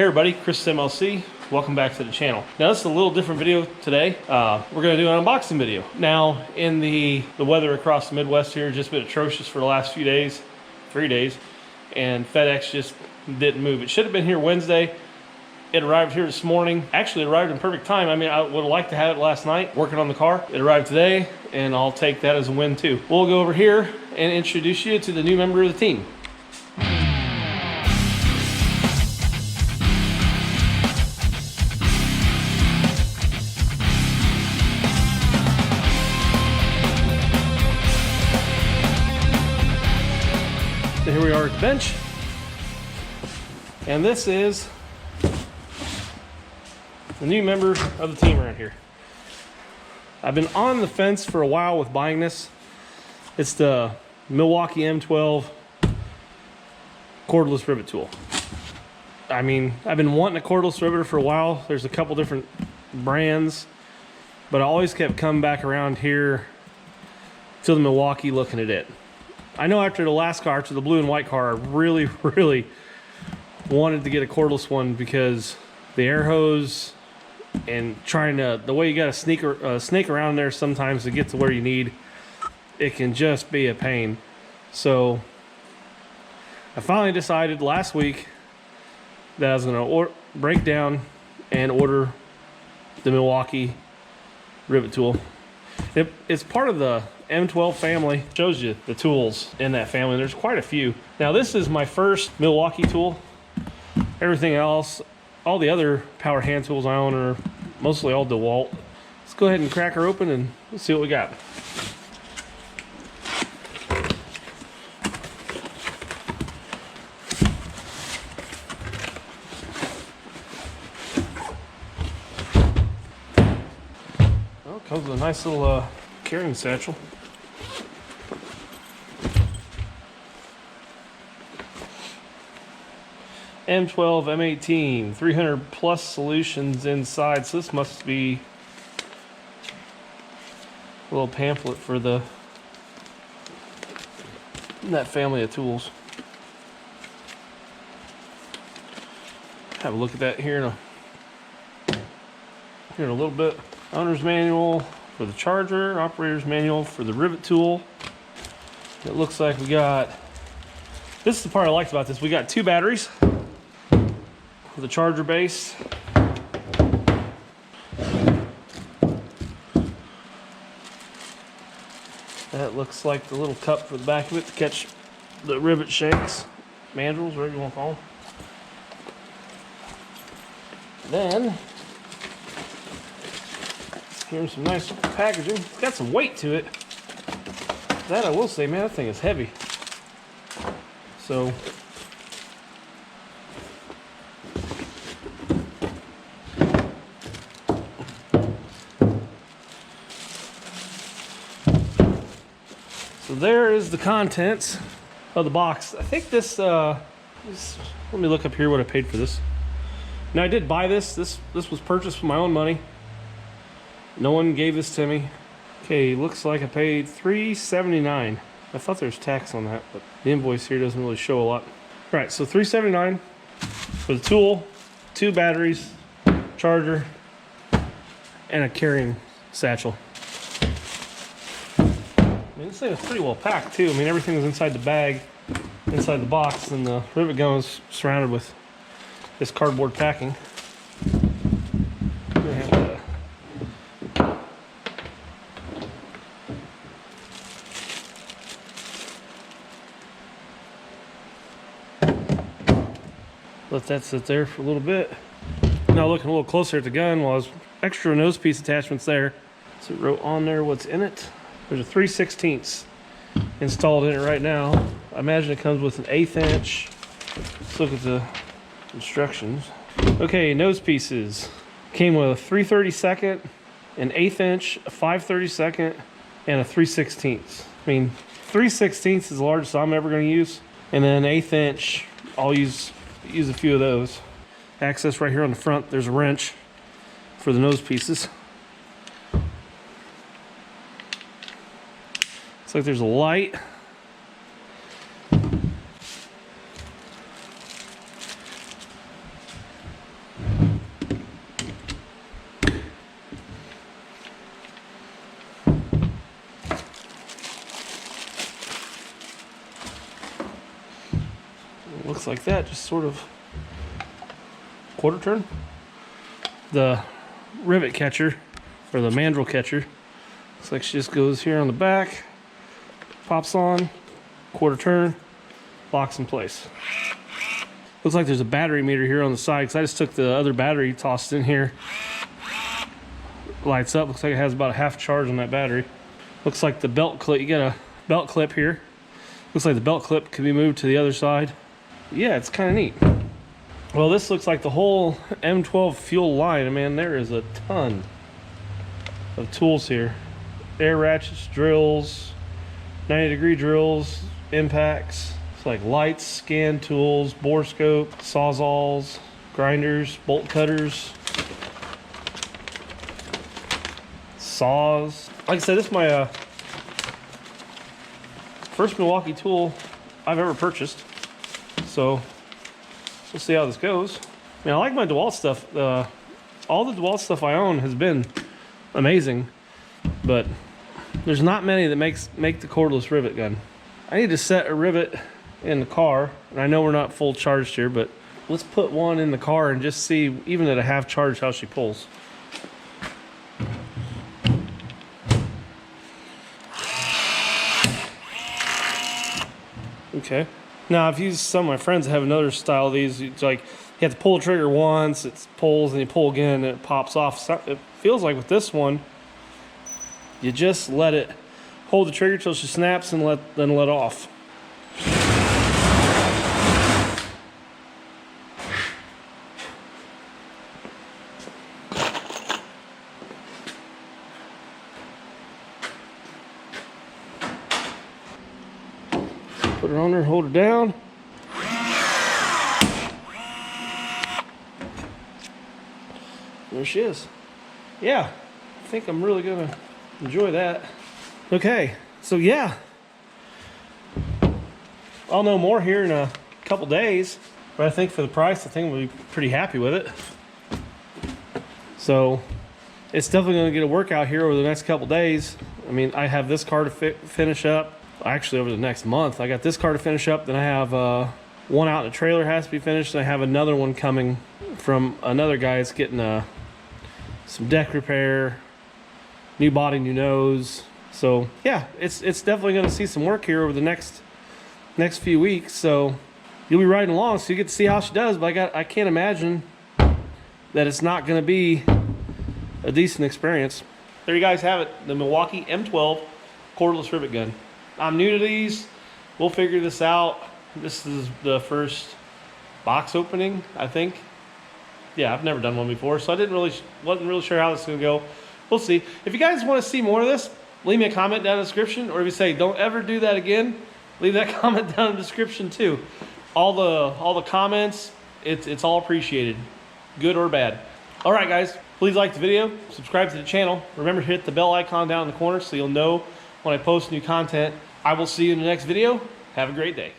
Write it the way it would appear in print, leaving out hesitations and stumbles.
Hey everybody, Chris MLC. Welcome back to the channel. Now this is a little different video today. We're gonna do an unboxing video. Now in the weather across the Midwest here has just been atrocious for the last few days, 3 days, and FedEx just didn't move. It should have been here Wednesday. It arrived here this morning. Actually, it arrived in perfect time. I mean, I would have liked to have it last night working on the car. It arrived today, and I'll take that as a win too. We'll go over here and introduce you to the new member of the team. So here we are at the bench, and this is the new member of the team around here. I've been on the fence for a while with buying this. It's the Milwaukee M12 cordless rivet tool. I mean, I've been wanting a cordless riveter for a while. There's a couple different brands, but I always kept coming back around here to the Milwaukee looking at it. I know after the last car, after the blue and white car, I really wanted to get a cordless one because the air hose and the way you got to snake around there sometimes to get to where you need, it can just be a pain. So I finally decided last week that I was going to break down and order the Milwaukee rivet tool. It's part of the M12 family. Shows you the tools in that family. There's quite a few. Now this is my first Milwaukee tool. Everything else, all the other power hand tools I own are mostly all DeWalt. Let's go ahead and crack her open and let's see what we got. Well, it comes with a nice little carrying satchel. M12, M18, 300 plus solutions inside. So this must be a little pamphlet for that family of tools. Have a look at that here in a little bit. Owner's manual for the charger, operator's manual for the rivet tool. It looks like we got, this is the part I liked about this, we got 2 batteries. The charger base. That looks like the little cup for the back of it to catch the rivet shanks, mandrels, whatever you want to call them. Then, here's some nice packaging. It's got some weight to it. That I will say, man, that thing is heavy. So, there is the contents of the box. I think this, let me look up here what I paid for this. Now I did buy this. This was purchased with my own money. No one gave this to me. Okay, looks like I paid $3.79. I thought there was tax on that, but the invoice here doesn't really show a lot. All right, so $3.79 for the tool, 2 batteries, charger, and a carrying satchel. This thing is pretty well packed too. I mean, everything was inside the bag, inside the box, and the rivet gun was surrounded with this cardboard packing. Let that sit there for a little bit. Now looking a little closer at the gun, well, there's extra nose piece attachments there. So it wrote on there what's in it. There's a 3/16 installed in it right now. I imagine it comes with an 1/8 inch. Let's look at the instructions. Okay, nose pieces. Came with a 3/32, an 1/8 inch, a 5/32, and a 3/16. I mean, 3/16 is the largest I'm ever going to use. And then 1/8 inch, I'll use a few of those. Access right here on the front, there's a wrench for the nose pieces. Looks like there's a light. looks like that, just sort of quarter turn. The rivet catcher, or the mandrel catcher, looks like she just goes here on the back, pops on, quarter turn, locks in place. Looks like there's a battery meter here on the side, because I just took the other battery, tossed in here. Lights up, looks like it has about a half charge on that battery. Looks like the belt clip, you got a belt clip here. Looks like the belt clip can be moved to the other side. Yeah, it's kind of neat. Well, this looks like the whole M12 fuel line. I mean, there is a ton of tools here. Air ratchets, drills, 90-degree drills, impacts. It's like lights, scan tools, bore scope, sawzalls, grinders, bolt cutters, saws. Like I said, this is my first Milwaukee tool I've ever purchased. So we'll see how this goes. I mean, I like my DeWalt stuff. All the DeWalt stuff I own has been amazing, but there's not many that make the cordless rivet gun. I need to set a rivet in the car, and I know we're not full charged here, but let's put one in the car and just see, even at a half charge, how she pulls. Okay. Now, I've used some of my friends that have another style of these. It's like you have to pull the trigger once, it pulls, and you pull again, and it pops off. So it feels like with this one, you just let it hold the trigger till she snaps and then let off. Put her on there, hold her down. There she is. Yeah, I think I'm really gonna enjoy that. Okay, so yeah. I'll know more here in a couple days, but I think for the price, I think we'll be pretty happy with it. So it's definitely gonna get a workout here over the next couple days. I mean, I have this car to finish up. Actually, over the next month, I got this car to finish up. Then I have one out in the trailer has to be finished. And I have another one coming from another guy that's getting some deck repair, new body, new nose. So yeah, it's definitely going to see some work here over the next few weeks. So you'll be riding along, so you get to see how she does. But I can't imagine that it's not going to be a decent experience. There you guys have it, the Milwaukee M12 cordless rivet gun. I'm new to these. We'll figure this out. This is the first box opening, I think. Yeah, I've never done one before, so I wasn't really sure how this is gonna go. We'll see. If you guys want to see more of this, leave me a comment down in the description, or if you say don't ever do that again, leave that comment down in the description too. All the comments, it's all appreciated, good or bad. All right, guys, please like the video, subscribe to the channel. Remember to hit the bell icon down in the corner so you'll know when I post new content. I will see you in the next video. Have a great day.